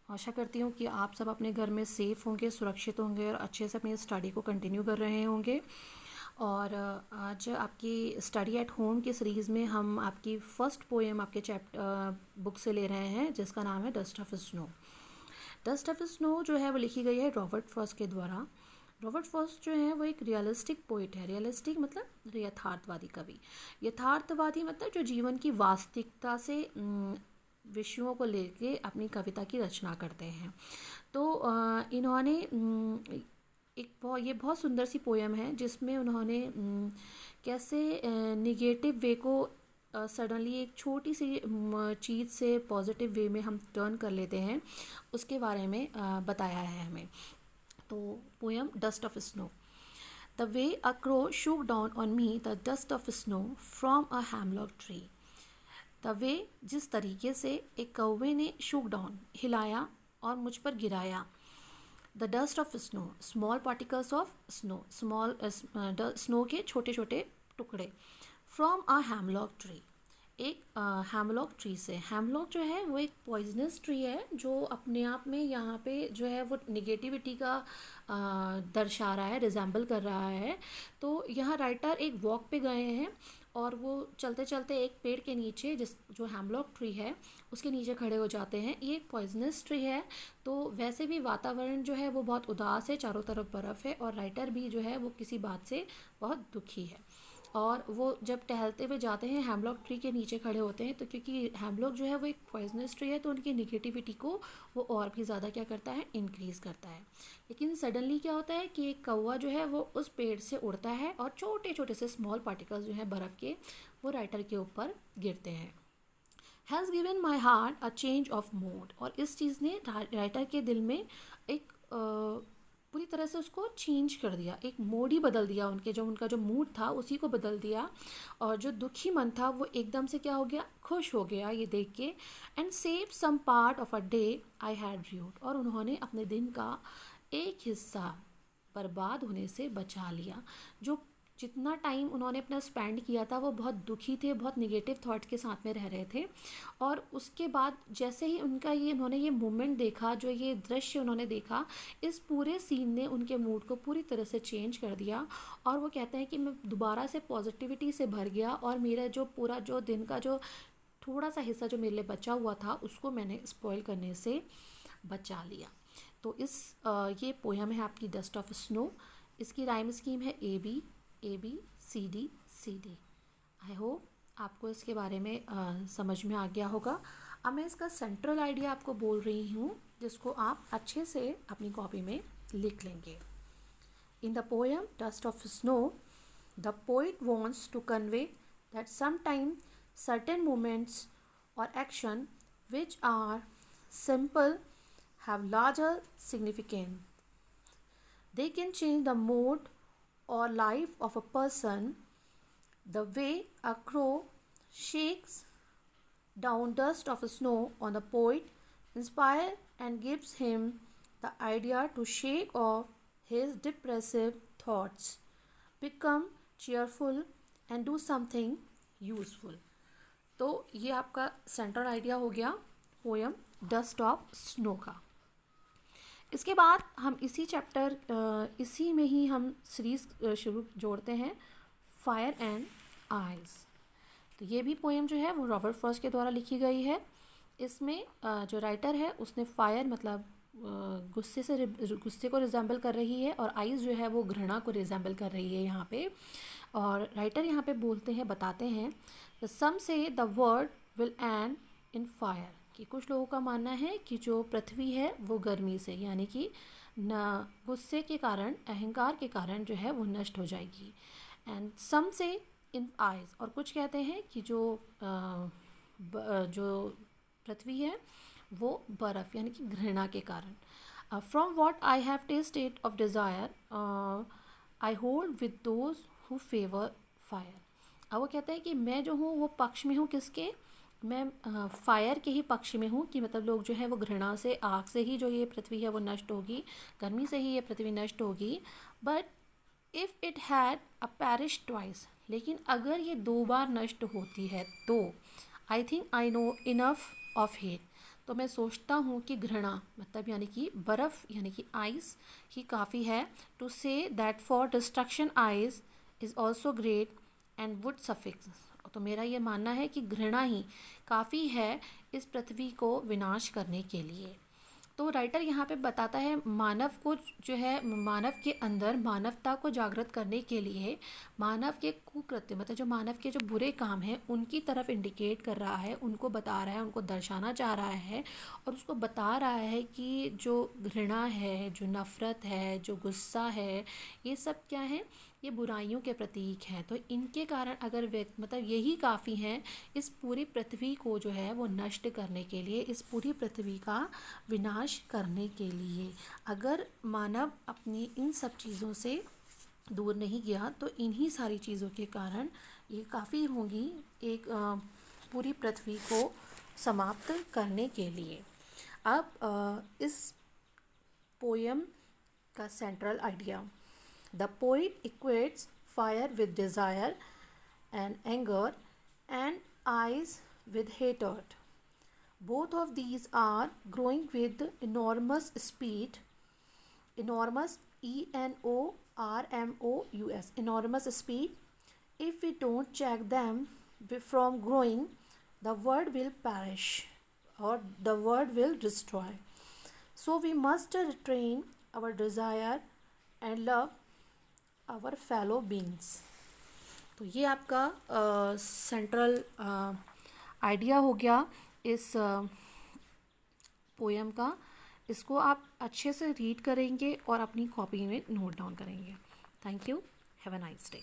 आशा करती हूँ कि आप सब अपने घर में सेफ़ होंगे, सुरक्षित होंगे और अच्छे से अपनी स्टडी को कंटिन्यू कर रहे होंगे। और आज आपकी स्टडी एट होम की सीरीज़ में हम आपकी फ़र्स्ट पोएम आपके बुक से ले रहे हैं, जिसका नाम है dust of snow. Dust of snow जो है वो लिखी गई है रॉबर्ट फ्रॉस्ट के द्वारा। रॉबर्ट फ्रॉस्ट जो है वो एक रियलिस्टिक पोइट है। रियलिस्टिक मतलब यथार्थवादी कवि। यथार्थवादी मतलब जो जीवन की वास्तविकता से विषयों को लेके अपनी कविता की रचना करते हैं। तो इन्होंने ये बहुत सुंदर सी पोयम है, जिसमें उन्होंने कैसे निगेटिव वे को सडनली एक छोटी सी चीज़ से पॉजिटिव वे में हम टर्न कर लेते हैं, उसके बारे में बताया है हमें। तो poem dust of snow. The way a crow shook down on me the dust of snow from a hemlock tree. The way जिस तरीके से एक कौवे ने शूक डाउन हिलाया और मुझ पर गिराया। The dust of snow small particles of snow small snow के छोटे छोटे टुकड़े। फ्रॉम अ हैमलॉक ट्री एक हैमलॉक ट्री से। हैमलॉक जो है वो एक पॉइजनस ट्री है, जो अपने आप में यहाँ पे जो है वो निगेटिविटी का दर्शा रहा है, रिजेंबल कर रहा है। तो यहाँ राइटर एक वॉक पे गए हैं और वो चलते चलते एक पेड़ के नीचे, जो हैमलॉक ट्री है उसके नीचे खड़े हो जाते हैं। ये एक पॉइजनस ट्री है, तो वैसे भी वातावरण जो है वो बहुत उदास है, चारों तरफ बर्फ़ है और राइटर भी जो है वो किसी बात से बहुत दुखी है। और वो जब टहलते हुए जाते हैं हैमलॉक ट्री के नीचे खड़े होते हैं, तो क्योंकि हैमलॉक जो है वो एक पॉइजनस ट्री है, तो उनकी निगेटिविटी को वो और भी ज़्यादा क्या करता है, इंक्रीज़ करता है। लेकिन सडनली क्या होता है कि एक कौवा जो है वो उस पेड़ से उड़ता है और छोटे छोटे से स्मॉल पार्टिकल्स जो है बर्फ़ के, वो राइटर के ऊपर गिरते हैं। Has given my heart a change of mood. और इस चीज़ ने राइटर के दिल में एक पूरी तरह से उसको चेंज कर दिया, एक मोड ही बदल दिया। उनका जो मूड था उसी को बदल दिया। और जो दुखी मन था वो एकदम से क्या हो गया, खुश हो गया ये देख के। And save some part of a day I had rued. और उन्होंने अपने दिन का एक हिस्सा बर्बाद होने से बचा लिया। जो जितना टाइम उन्होंने अपना स्पेंड किया था वो बहुत दुखी थे, बहुत निगेटिव थॉट के साथ में रह रहे थे। और उसके बाद जैसे ही उन्होंने ये मोमेंट देखा, जो ये दृश्य उन्होंने देखा, इस पूरे सीन ने उनके मूड को पूरी तरह से चेंज कर दिया। और वो कहते हैं कि मैं दोबारा से पॉजिटिविटी से भर गया और मेरा जो पूरा जो दिन का जो थोड़ा सा हिस्सा जो मेरे लिए बचा हुआ था उसको मैंने स्पॉइल करने से बचा लिया। तो ये पोयम है आपकी डस्ट ऑफ स्नो। इसकी राइम स्कीम है ABCD। आई होप आपको इसके बारे में समझ में आ गया होगा। अब मैं इसका सेंट्रल आइडिया आपको बोल रही हूँ, जिसको आप अच्छे से अपनी कॉपी में लिख लेंगे। In the poem dust of snow, the poet wants to convey that sometime certain moments or action which are simple have larger significance. They can change the mood or life of a person. The way a crow shakes down dust of snow on the poet inspires and gives him the idea to shake off his depressive thoughts, become cheerful and do something useful. तो ये आपका central idea हो गया poem dust of snow का। इसके बाद हम इसी में ही हम सीरीज़ शुरू जोड़ते हैं, फायर एंड आइज़। तो ये भी पोयम जो है वो रॉबर्ट फ्रॉस्ट के द्वारा लिखी गई है। इसमें जो राइटर है उसने फायर मतलब गुस्से को रिजेंबल कर रही है, और आइज़ जो है वो घृणा को रिजेंबल कर रही है यहाँ पे। और राइटर यहाँ पे बताते हैं सम से the world will and in fire, कि कुछ लोगों का मानना है कि जो पृथ्वी है वो गर्मी से, यानी कि न गुस्से के कारण, अहंकार के कारण जो है वो नष्ट हो जाएगी। एंड सम से इन आइज़, और कुछ कहते हैं कि जो पृथ्वी है वो बर्फ़ यानी कि घृणा के कारण। From what I have tested of desire I hold with those who favour fire. अब वो कहते हैं कि मैं जो हूँ वो पक्ष में हूँ, किसके, मैं फायर के ही पक्ष में हूँ, कि मतलब लोग जो है वो घृणा से, आग से ही जो ये पृथ्वी है वो नष्ट होगी, गर्मी से ही ये पृथ्वी नष्ट होगी। But if it had a parish twice, लेकिन अगर ये 2 बार नष्ट होती है तो I think I know enough of hit, तो मैं सोचता हूँ कि घृणा मतलब यानी कि बर्फ़ यानी कि आइस ही काफ़ी है to say that for destruction ice is also great and would suffice. तो मेरा ये मानना है कि घृणा ही काफ़ी है इस पृथ्वी को विनाश करने के लिए। तो राइटर यहाँ पे बताता है मानव को जो है मानव के अंदर मानवता को जागृत करने के लिए मानव के कुकृत्य मतलब जो मानव के जो बुरे काम हैं उनकी तरफ इंडिकेट कर रहा है, उनको बता रहा है, उनको दर्शाना चाह रहा है और उसको बता रहा है कि जो घृणा है, जो नफ़रत है, जो गुस्सा है, ये सब क्या है, ये बुराइयों के प्रतीक हैं। तो इनके कारण अगर मतलब यही काफ़ी हैं इस पूरी पृथ्वी को जो है वो नष्ट करने के लिए, इस पूरी पृथ्वी का विनाश करने के लिए। अगर मानव अपनी इन सब चीज़ों से दूर नहीं गया तो इन्हीं सारी चीज़ों के कारण ये काफ़ी होंगी एक पूरी पृथ्वी को समाप्त करने के लिए। अब इस पोयम का central idea, the poet equates fire with desire and anger and eyes with hatred. Both of these are growing with enormous speed, enormous enormous, enormous speed. If we don't check them from growing, the world will perish or the world will destroy. So we must retrain our desire and love our fellow beings. तो ये आपका central idea हो गया इस poem का। इसको आप अच्छे से रीड करेंगे और अपनी कॉपी में नोट डाउन करेंगे। Thank you, have a nice day.